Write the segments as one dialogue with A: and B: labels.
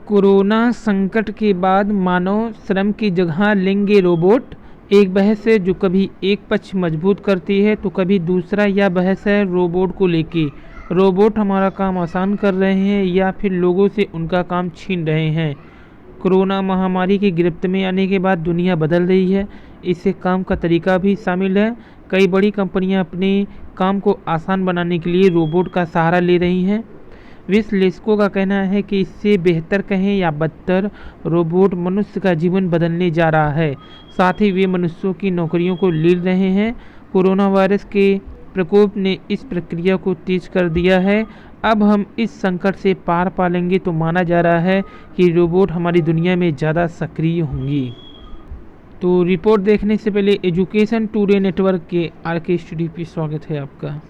A: Corona संकट के बाद मानव श्रम की जगह लेंगे रोबोट। एक बहस है जो कभी एक पक्ष मजबूत करती है तो कभी दूसरा। यह बहस है रोबोट को लेके। रोबोट हमारा काम आसान कर रहे हैं या फिर लोगों से उनका काम छीन रहे हैं। कोरोना महामारी की गिरफ्त में आने के बाद दुनिया बदल रही है। इससे काम का तरीका भी शामिल है। कई बड़ी कंपनियां अपने काम को आसान बनाने के लिए रोबोट का सहारा ले रही हैं। विश्लेषकों का कहना है कि इससे बेहतर कहें या बदतर, रोबोट मनुष्य का जीवन बदलने जा रहा है। साथ ही वे मनुष्यों की नौकरियों को ले रहे हैं। कोरोना वायरस के प्रकोप ने इस प्रक्रिया को तेज कर दिया है। अब हम इस संकट से पार पा लेंगे तो माना जा रहा है कि रोबोट हमारी दुनिया में ज़्यादा सक्रिय होंगी। तो रिपोर्ट देखने से पहले एजुकेशन टुडे नेटवर्क के आरके स्टूडियो पे स्वागत है आपका।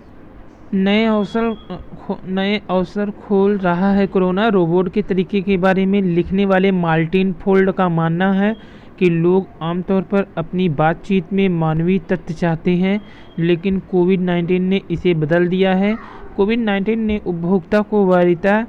A: नए अवसर खोल रहा है कोरोना। रोबोट के तरीके के बारे में लिखने वाले मार्टिन फोल्ड का मानना है कि लोग आमतौर पर अपनी बातचीत में मानवीय तथ्य चाहते हैं, लेकिन कोविड-19 ने इसे बदल दिया है। कोविड-19 ने उपभोक्ता को वरीयता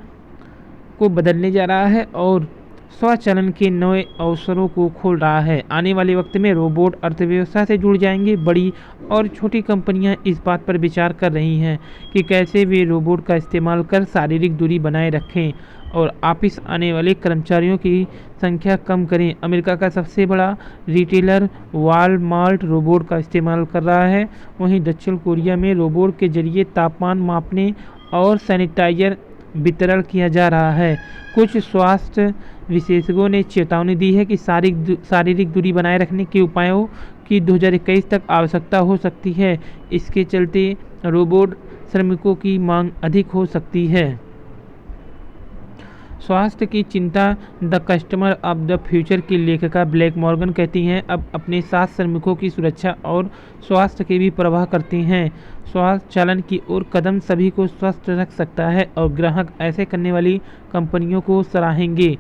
A: को बदलने जा रहा है और स्वचालन के नए अवसरों को खोल रहा है। आने वाले वक्त में रोबोट अर्थव्यवस्था से जुड़ जाएंगे। बड़ी और छोटी कंपनियां इस बात पर विचार कर रही हैं कि कैसे वे रोबोट का इस्तेमाल कर शारीरिक दूरी बनाए रखें और ऑफिस आने वाले कर्मचारियों की संख्या कम करें। अमेरिका का सबसे बड़ा रिटेलर वॉलमार्ट रोबोट का इस्तेमाल कर रहा है। वहीं दक्षिण कोरिया में रोबोट के जरिए तापमान मापने और सैनिटाइजर वितरण किया जा रहा है। कुछ स्वास्थ्य विशेषज्ञों ने चेतावनी दी है कि शारीरिक दूरी बनाए रखने के उपायों की 2021 तक आवश्यकता हो सकती है। इसके चलते रोबोट श्रमिकों की मांग अधिक हो सकती है। स्वास्थ्य की चिंता the customer of the future की लेखिका ब्लैक मॉर्गन कहती हैं, अब अपने साथ श्रमिकों की सुरक्षा और स्वास्थ्य की भी परवाह करती हैं। स्वास्थ्य चालन की ओर कदम सभी को स्वस्थ रख सकता है और ग्राहक ऐसे करने वाली कंपनियों को सराहेंगे।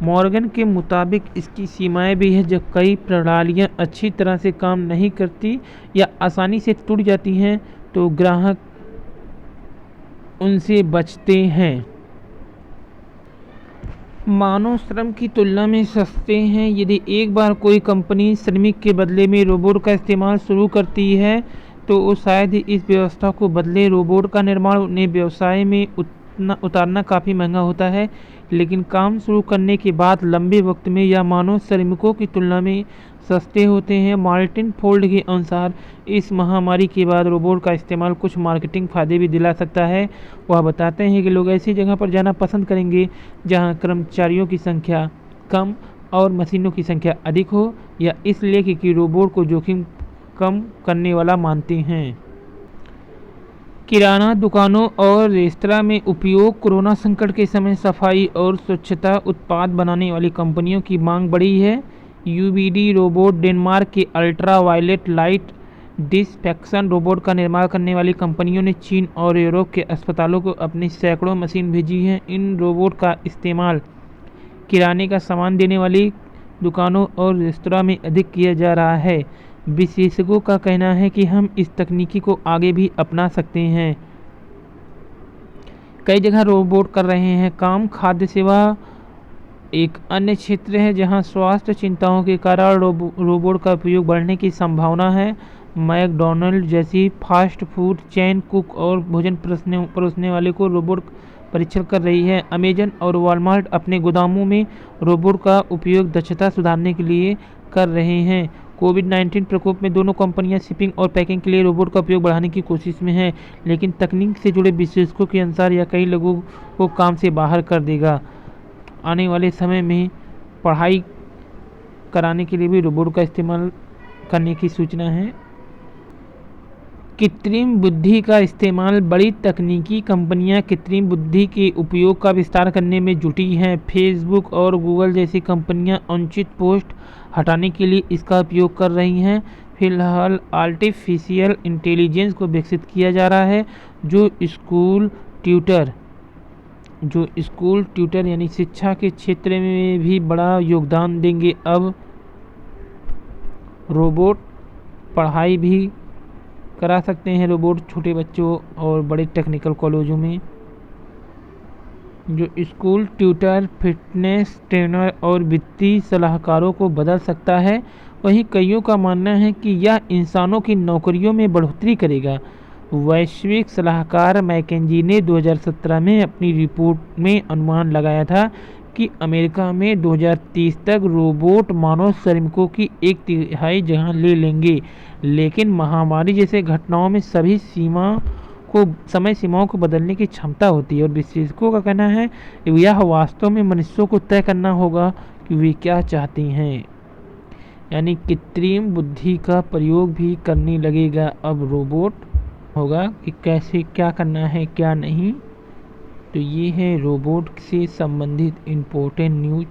A: मॉर्गन के मुताबिक इसकी सीमाएं भी हैं। जब कई प्रणालियां अच्छी तरह से काम नहीं करती या आसानी से टूट जाती हैं तो ग्राहक उनसे बचते हैं। मानव श्रम की तुलना में सस्ते हैं। यदि एक बार कोई कंपनी श्रमिक के बदले में रोबोट का इस्तेमाल शुरू करती है तो वो शायद ही इस व्यवस्था को बदले। रोबोट का निर्माण उन्हें व्यवसाय में उतारना काफ़ी महंगा होता है, लेकिन काम शुरू करने के बाद लंबे वक्त में यह मानव श्रमिकों की तुलना में सस्ते होते हैं। मार्टिन फोल्ड के अनुसार इस महामारी के बाद रोबोट का इस्तेमाल कुछ मार्केटिंग फ़ायदे भी दिला सकता है। वह बताते हैं कि लोग ऐसी जगह पर जाना पसंद करेंगे जहां कर्मचारियों की संख्या कम और मशीनों की संख्या अधिक हो, या इसलिए कि रोबोट को जोखिम कम करने वाला मानते हैं। किराना दुकानों और रेस्तरां में उपयोग। कोरोना संकट के समय सफाई और स्वच्छता उत्पाद बनाने वाली कंपनियों की मांग बढ़ी है। यूबीडी रोबोट डेनमार्क के ultra violet light disinfection robot का निर्माण करने वाली कंपनियों ने चीन और यूरोप के अस्पतालों को अपनी सैकड़ों मशीन भेजी हैं। इन रोबोट का इस्तेमाल किराने का सामान देने वाली दुकानों और रेस्तरां में अधिक किया जा रहा है। विशेषज्ञों का कहना है कि हम इस तकनीकी को आगे भी अपना सकते हैं। कई जगह रोबोट कर रहे हैं काम। खाद्य सेवा एक अन्य क्षेत्र है जहां स्वास्थ्य चिंताओं के कारण रोबोट का उपयोग बढ़ने की संभावना है। मैकडॉनल्ड जैसी फास्ट फूड चेन कुक और भोजन परोसने वाले को रोबोट परीक्षण कर रही है। अमेजन और वॉलमार्ट अपने गोदामों में रोबोट का उपयोग दक्षता सुधारने के लिए कर रहे हैं। कोविड-19 प्रकोप में दोनों कंपनियां शिपिंग और पैकिंग के लिए रोबोट का उपयोग बढ़ाने की कोशिश में हैं, लेकिन तकनीक से जुड़े विशेषज्ञों के अनुसार यह कई लोगों को काम से बाहर कर देगा। आने वाले समय में पढ़ाई कराने के लिए भी रोबोट का इस्तेमाल करने की सूचना है। कृत्रिम बुद्धि का इस्तेमाल। बड़ी तकनीकी कंपनियां कृत्रिम बुद्धि के उपयोग का विस्तार करने में जुटी हैं। फेसबुक और गूगल जैसी कंपनियां अनुचित पोस्ट हटाने के लिए इसका उपयोग कर रही हैं। फिलहाल आर्टिफिशियल इंटेलिजेंस को विकसित किया जा रहा है जो स्कूल ट्यूटर यानी शिक्षा के क्षेत्र में भी बड़ा योगदान देंगे। अब रोबोट पढ़ाई भी करा सकते हैं। रोबोट छोटे बच्चों और बड़े टेक्निकल कॉलेजों में जो स्कूल ट्यूटर, फिटनेस ट्रेनर और वित्तीय सलाहकारों को बदल सकता है। वहीं कईयों का मानना है कि यह इंसानों की नौकरियों में बढ़ोतरी करेगा। वैश्विक सलाहकार मैकेंजी ने 2017 में अपनी रिपोर्ट में अनुमान लगाया था कि अमेरिका में 2030 तक रोबोट मानव श्रमिकों की एक तिहाई जगह ले लेंगे, लेकिन महामारी जैसे घटनाओं में समय सीमाओं को बदलने की क्षमता होती है। और विशेषज्ञों का कहना है यह वास्तव में मनुष्यों को तय करना होगा कि वे क्या चाहती हैं। यानी कृत्रिम बुद्धि का प्रयोग भी करने लगेगा अब रोबोट, होगा कि कैसे क्या करना है क्या नहीं। तो ये है रोबोट से संबंधित इम्पोर्टेंट न्यूज़।